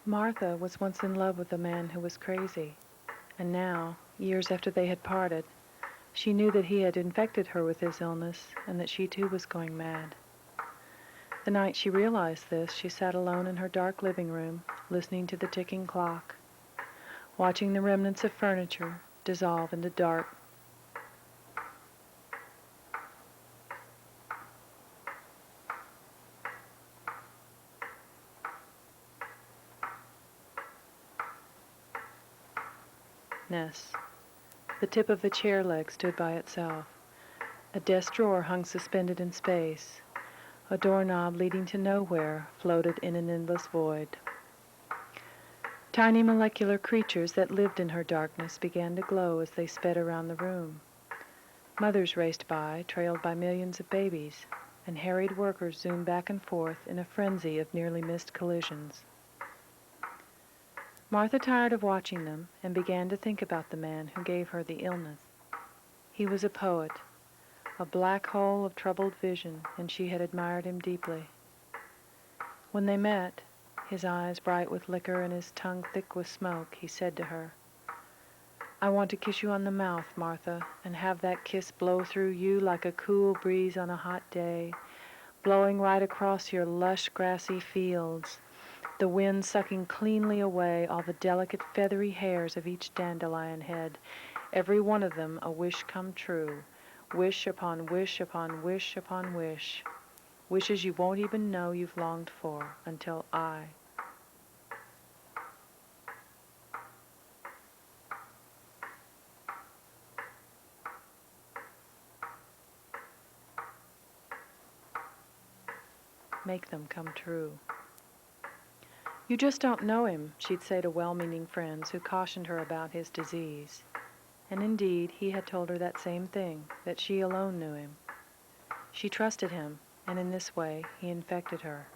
Martha was once in love with a man who was crazy, and now, years after they had parted, she knew that he had infected her with his illness and that she too was going mad. The night she realized this, she sat alone in her dark living room, listening to the ticking clock, watching the remnants of furniture dissolve into darkness. The tip of a chair leg stood by itself. A desk drawer hung suspended in space. A doorknob leading to nowhere floated in an endless void. Tiny molecular creatures that lived in her darkness began to glow as they sped around the room. Mothers raced by, trailed by millions of babies, and harried workers zoomed back and forth in a frenzy of nearly missed collisions. Martha tired of watching them and began to think about the man who gave her the illness. He was a poet, a black hole of troubled vision, and she had admired him deeply. When they met, his eyes bright with liquor and his tongue thick with smoke, he said to her, "I want to kiss you on the mouth, Martha, and have that kiss blow through you like a cool breeze on a hot day, blowing right across your lush grassy fields, the wind sucking cleanly away all the delicate feathery hairs of each dandelion head, every one of them a wish come true, wish upon wish upon wish upon wish, wishes you won't even know you've longed for until I." Make them come true. "You just don't know him," she'd say to well-meaning friends who cautioned her about his disease. And indeed, he had told her that same thing, that she alone knew him. She trusted him, and in this way he infected her.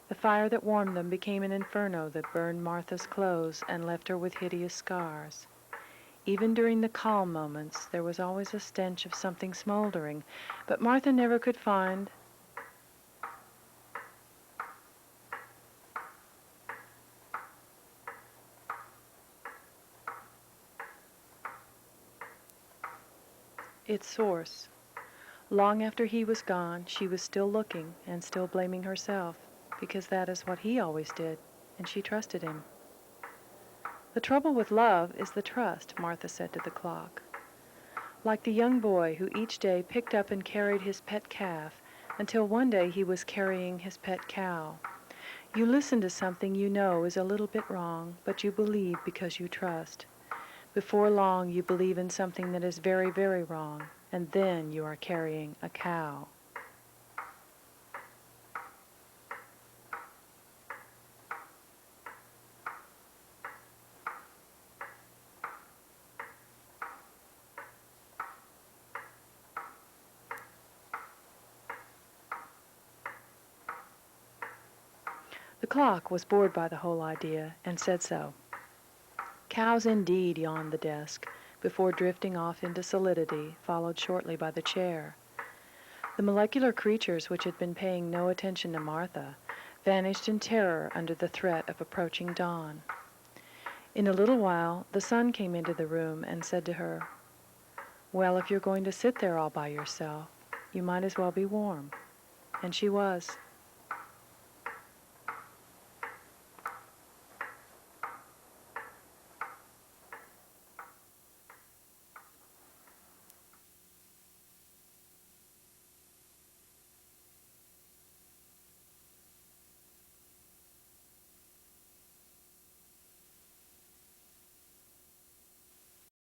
The fire that warmed them became an inferno that burned Martha's clothes and left her with hideous scars. Even during the calm moments, there was always a stench of something smoldering, but Martha never could find its source. Long after he was gone, she was still looking and still blaming herself, because that is what he always did, and she trusted him. "The trouble with love is the trust," Martha said to the clock. Like the young boy who each day picked up and carried his pet calf until one day he was carrying his pet cow. You listen to something you know is a little bit wrong, but you believe because you trust. Before long, you believe in something that is very, very wrong, and then you are carrying a cow. The clock was bored by the whole idea and said so. "Cows indeed," yawned the desk, before drifting off into solidity, followed shortly by the chair. The molecular creatures which had been paying no attention to Martha vanished in terror under the threat of approaching dawn. In a little while, the sun came into the room and said to her, "Well, if you're going to sit there all by yourself, you might as well be warm." And she was.